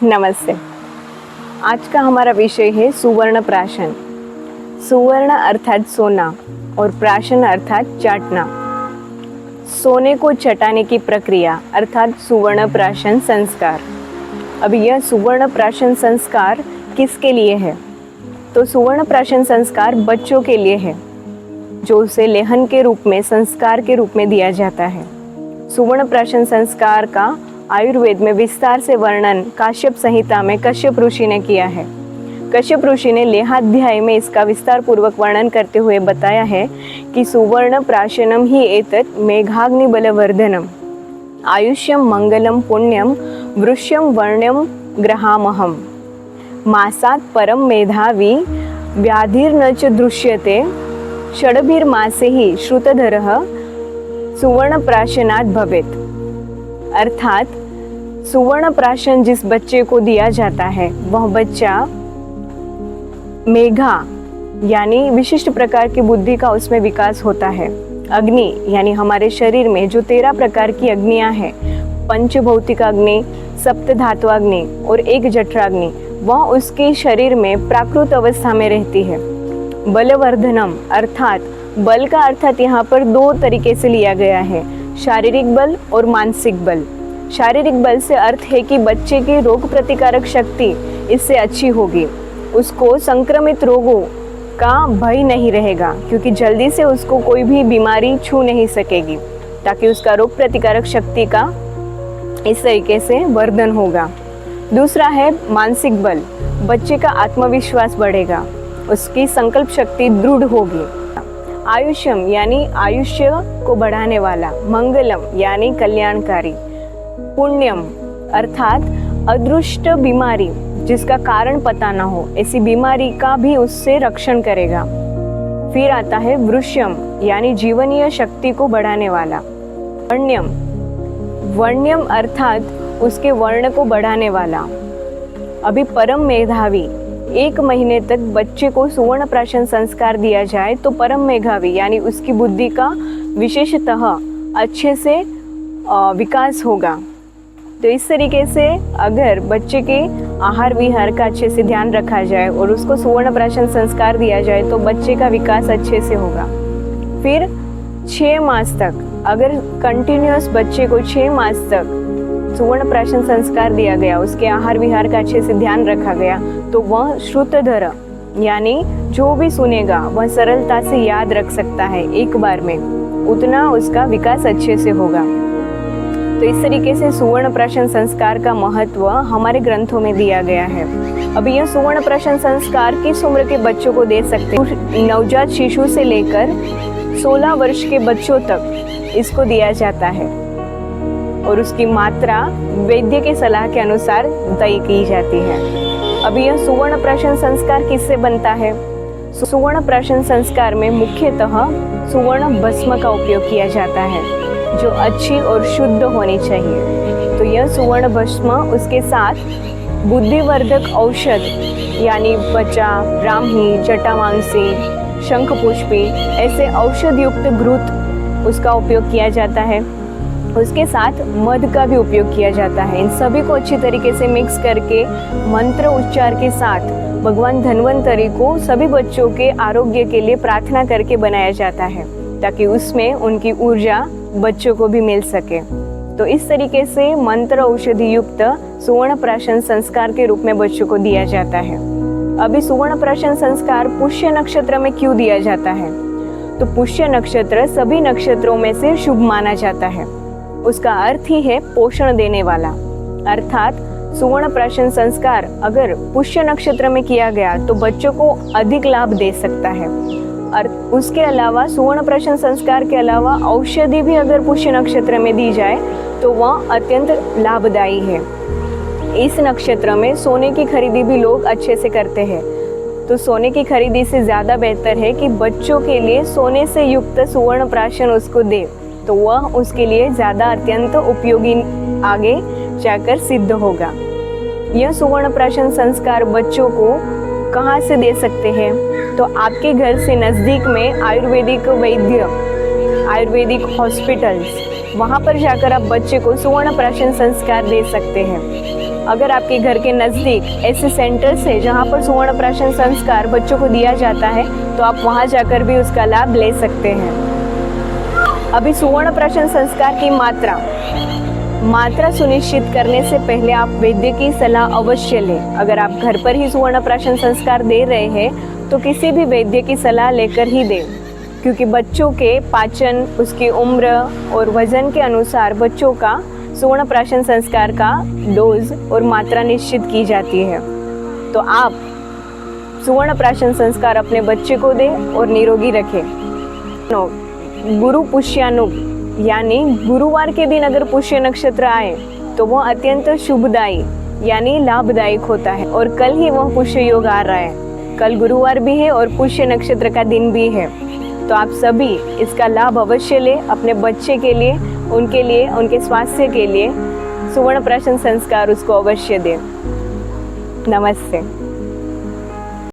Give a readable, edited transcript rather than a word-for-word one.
नमस्ते। आज का हमारा विषय है सुवर्ण प्राशन। सुवर्ण अर्थात सोना और प्राशन अर्थात चाटना। सोने को चटाने की प्रक्रिया अर्थात सुवर्ण प्राशन संस्कार। अब यह सुवर्ण प्राशन संस्कार किसके लिए है? तो सुवर्ण प्राशन संस्कार बच्चों के लिए है, जो उसे लेहन के रूप में, संस्कार के रूप में दिया जाता है। सुवर्ण प्राशन संस्कार का आयुर्वेद में विस्तार से वर्णन काश्यप संहिता में कश्यप ऋषि ने किया है। कश्यप ऋषि ने लेहाध्याय में इसका विस्तार पूर्वक वर्णन करते हुए बताया है कि सुवर्ण प्राशनम ही एतत् मेघाग्नि बलवर्धनम आयुष्यम मंगलम पुण्यम वृष्यम वर्ण्यम ग्रहामहम मासात् परम मेधावी व्याधिर्न च दृश्यते षड्भिर्मासे ही श्रुतधरः सुवर्ण प्राशनात् भवेत्। अर्थात सुवर्ण प्राशन जिस बच्चे को दिया जाता है वह बच्चा मेघा यानी विशिष्ट प्रकार की बुद्धि का उसमें विकास होता है। अग्नि यानी हमारे शरीर में जो 13 प्रकार की अग्नियां हैं, पंचभौतिक अग्नि, सप्त धात्वाग्नि और एक जठराग्नि, वह उसके शरीर में प्राकृत अवस्था में रहती है। बलवर्धनम अर्थात बल का अर्थात यहाँ पर 2 तरीके से लिया गया है, शारीरिक बल और मानसिक बल। शारीरिक बल से अर्थ है कि बच्चे की रोग प्रतिकारक शक्ति इससे अच्छी होगी, उसको संक्रमित रोगों का भय नहीं रहेगा, क्योंकि जल्दी से उसको कोई भी बीमारी छू नहीं सकेगी, ताकि उसका रोग प्रतिकारक शक्ति का इस तरीके से वर्धन होगा। दूसरा है मानसिक बल, बच्चे का आत्मविश्वास बढ़ेगा, उसकी संकल्प शक्ति दृढ़ होगी। आयुष्यम यानी आयुष्य को बढ़ाने वाला, मंगलम यानी कल्याणकारी, पुण्यम अर्थात अदृष्ट बीमारी जिसका कारण पता ना हो, ऐसी बीमारी का भी उससे रक्षण करेगा। फिर आता है वृष्यम यानी जीवनीय शक्ति को बढ़ाने वाला। वर्ण्यम, वर्ण्यम अर्थात उसके वर्ण को बढ़ाने वाला। अभी परम मेधावी, 1 महीने तक बच्चे को सुवर्ण प्राशन संस्कार दिया जाए तो परम मेधावी यानी उसकी बुद्धि का विशेषतः अच्छे से विकास होगा। तो इस तरीके से अगर बच्चे के आहार विहार का अच्छे से ध्यान रखा जाए और उसको सुवर्ण प्राशन संस्कार दिया जाए तो बच्चे का विकास अच्छे से होगा। फिर 6 मास तक अगर कंटिन्यूअस बच्चे को 6 मास तक सुवर्ण प्राशन संस्कार दिया गया, उसके आहार विहार का अच्छे से ध्यान रखा गया, तो वह श्रुतधर यानी जो भी सुनेगा वह सरलता से याद रख सकता है एक बार में, उतना उसका विकास अच्छे से होगा। तो इस तरीके से सुवर्ण प्राशन संस्कार का महत्व हमारे ग्रंथों में दिया गया है। अब यह सुवर्ण प्राशन संस्कार किस उम्र के बच्चों को दे सकते हैं? नवजात शिशु से लेकर 16 वर्ष के बच्चों तक इसको दिया जाता है और उसकी मात्रा वैद्य के सलाह के अनुसार तय की जाती है। अब यह सुवर्ण प्राशन संस्कार किससे बनता है? सुवर्ण प्राशन संस्कार में मुख्यतः सुवर्ण भस्म का उपयोग किया जाता है, जो अच्छी और शुद्ध होनी चाहिए। तो यह सुवर्ण भस्म उसके साथ बुद्धिवर्धक औषध यानी बचा, ब्राह्मी, जटामांसी, शंखपुष्पी ऐसे औषध युक्त घृत उसका उपयोग किया जाता है। उसके साथ मध का भी उपयोग किया जाता है। इन सभी को अच्छी तरीके से मिक्स करके मंत्र उच्चार के साथ भगवान धन्वंतरी को सभी बच्चों के आरोग्य के लिए प्रार्थना करके बनाया जाता है, ताकि उसमें उनकी ऊर्जा बच्चों को भी मिल सके। तो इस तरीके से मंत्र औषधि युक्त सुवर्ण प्राशन संस्कार के रूप में बच्चों को दिया जाता है। अभी सुवर्ण प्राशन संस्कार पुष्य नक्षत्र में क्यों दिया जाता है? तो पुष्य नक्षत्र सभी नक्षत्रों में से शुभ माना जाता है। उसका अर्थ ही है पोषण देने वाला। अर्थात सुवर्ण प्राशन संस्कार अगर पुष्य नक्षत्र में किया गया तो बच्चों को अधिक लाभ दे सकता है। और उसके अलावा सुवर्ण प्राशन संस्कार के अलावा औषधि भी अगर पुष्य नक्षत्र में दी जाए तो वह अत्यंत लाभदायी है। इस नक्षत्र में सोने की खरीदी भी लोग अच्छे से करते हैं, तो सोने की खरीदी से ज़्यादा बेहतर है कि बच्चों के लिए सोने से युक्त सुवर्ण प्राशन उसको दे, तो वह उसके लिए ज़्यादा अत्यंत उपयोगी आगे जाकर सिद्ध होगा। यह सुवर्ण प्राशन संस्कार बच्चों को कहाँ से दे सकते हैं? तो आपके घर से नज़दीक में आयुर्वेदिक वैद्य, आयुर्वेदिक हॉस्पिटल्स, वहाँ पर जाकर आप बच्चे को सुवर्ण प्राशन संस्कार दे सकते हैं। अगर आपके घर के नज़दीक ऐसे सेंटर्स है जहाँ पर सुवर्ण प्राशन संस्कार बच्चों को दिया जाता है तो आप वहाँ जाकर भी उसका लाभ ले सकते हैं। अभी सुवर्ण प्राशन संस्कार की मात्रा सुनिश्चित करने से पहले आप वैद्य की सलाह अवश्य लें। अगर आप घर पर ही सुवर्ण प्राशन संस्कार दे रहे हैं तो किसी भी वैद्य की सलाह लेकर ही दें, क्योंकि बच्चों के पाचन, उसकी उम्र और वजन के अनुसार बच्चों का सुवर्ण प्राशन संस्कार का डोज और मात्रा निश्चित की जाती है। तो आप सुवर्ण प्राशन संस्कार अपने बच्चे को दें और निरोगी रखें। गुरु पुष्यानुग यानी गुरुवार के दिन अगर पुष्य नक्षत्र आए तो वह अत्यंत शुभदायी यानी लाभदायक होता है। और कल ही वह पुष्य योग आ रहा है, कल गुरुवार भी है और पुष्य नक्षत्र का दिन भी है। तो आप सभी इसका लाभ अवश्य लें अपने बच्चे के लिए, उनके स्वास्थ्य के लिए सुवर्ण प्राशन संस्कार उसको अवश्य दें। नमस्ते।